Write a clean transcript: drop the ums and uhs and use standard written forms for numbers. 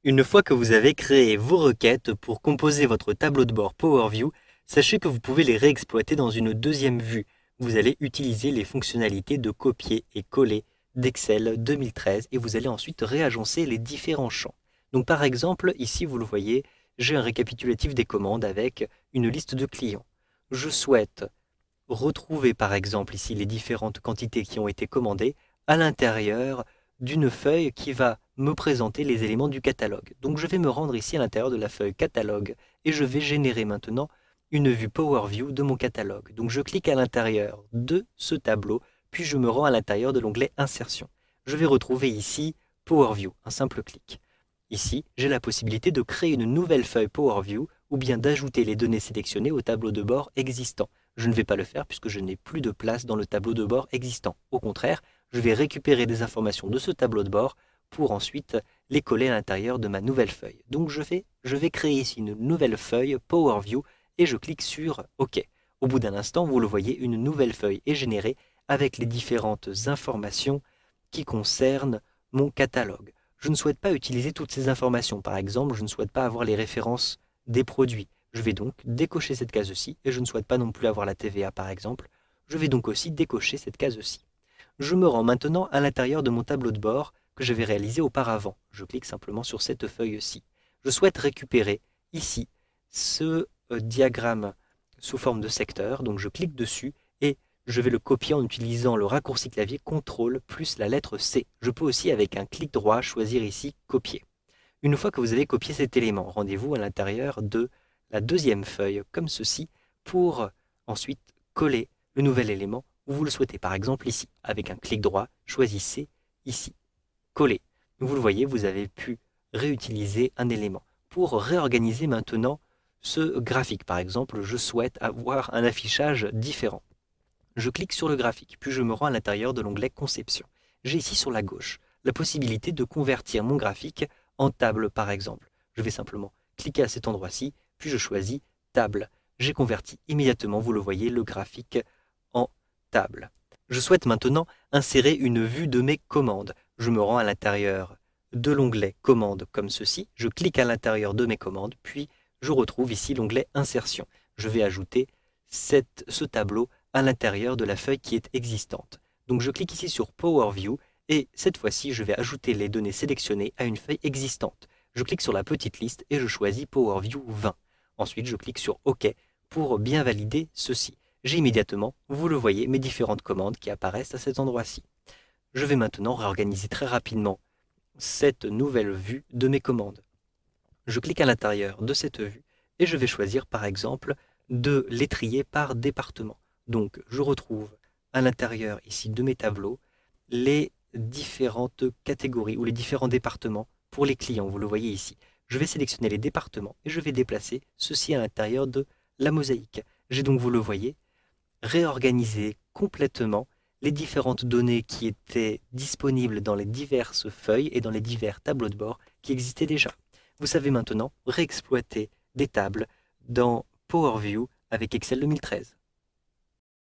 Une fois que vous avez créé vos requêtes pour composer votre tableau de bord Power View, sachez que vous pouvez les réexploiter dans une deuxième vue. Vous allez utiliser les fonctionnalités de copier et coller d'Excel 2013 et vous allez ensuite réagencer les différents champs. Donc par exemple, ici vous le voyez, j'ai un récapitulatif des commandes avec une liste de clients. Je souhaite retrouver par exemple ici les différentes quantités qui ont été commandées à l'intérieur d'une feuille qui va me présenter les éléments du catalogue. Donc je vais me rendre ici à l'intérieur de la feuille catalogue et je vais générer maintenant une vue Power View de mon catalogue. Donc je clique à l'intérieur de ce tableau, puis je me rends à l'intérieur de l'onglet Insertion. Je vais retrouver ici Power View, un simple clic. Ici, j'ai la possibilité de créer une nouvelle feuille Power View ou bien d'ajouter les données sélectionnées au tableau de bord existant. Je ne vais pas le faire puisque je n'ai plus de place dans le tableau de bord existant. Au contraire, je vais récupérer des informations de ce tableau de bord pour ensuite les coller à l'intérieur de ma nouvelle feuille. Donc je vais créer ici une nouvelle feuille Power View et je clique sur OK. Au bout d'un instant, vous le voyez, une nouvelle feuille est générée avec les différentes informations qui concernent mon catalogue. Je ne souhaite pas utiliser toutes ces informations. Par exemple, je ne souhaite pas avoir les références des produits. Je vais donc décocher cette case-ci et je ne souhaite pas non plus avoir la TVA par exemple. Je vais donc aussi décocher cette case-ci. Je me rends maintenant à l'intérieur de mon tableau de bord que j'avais réalisé auparavant. Je clique simplement sur cette feuille-ci. Je souhaite récupérer ici ce diagramme sous forme de secteur, donc je clique dessus et je vais le copier en utilisant le raccourci clavier CTRL plus la lettre C. Je peux aussi avec un clic droit choisir ici copier. Une fois que vous avez copié cet élément, rendez-vous à l'intérieur de la deuxième feuille, comme ceci, pour ensuite coller le nouvel élément où vous le souhaitez. Par exemple ici, avec un clic droit, choisissez ici, coller. Vous le voyez, vous avez pu réutiliser un élément. Pour réorganiser maintenant ce graphique, par exemple, je souhaite avoir un affichage différent. Je clique sur le graphique, puis je me rends à l'intérieur de l'onglet Conception. J'ai ici sur la gauche la possibilité de convertir mon graphique en table par exemple. Je vais simplement cliquer à cet endroit-ci, puis je choisis table. J'ai converti immédiatement, vous le voyez, le graphique en table. Je souhaite maintenant insérer une vue de mes commandes. Je me rends à l'intérieur de l'onglet Commandes comme ceci. Je clique à l'intérieur de mes commandes, puis je retrouve ici l'onglet Insertion. Je vais ajouter ce tableau à l'intérieur de la feuille qui est existante. Donc je clique ici sur Power View et cette fois-ci je vais ajouter les données sélectionnées à une feuille existante. Je clique sur la petite liste et je choisis Power View 20. Ensuite je clique sur OK pour bien valider ceci. J'ai immédiatement, vous le voyez, mes différentes commandes qui apparaissent à cet endroit-ci. Je vais maintenant réorganiser très rapidement cette nouvelle vue de mes commandes. Je clique à l'intérieur de cette vue et je vais choisir par exemple de les trier par département. Donc je retrouve à l'intérieur ici de mes tableaux les différentes catégories ou les différents départements pour les clients. Vous le voyez ici. Je vais sélectionner les départements et je vais déplacer ceci à l'intérieur de la mosaïque. J'ai donc, vous le voyez, réorganisé complètement les différentes données qui étaient disponibles dans les diverses feuilles et dans les divers tableaux de bord qui existaient déjà. Vous savez maintenant réexploiter des tables dans Power View avec Excel 2013.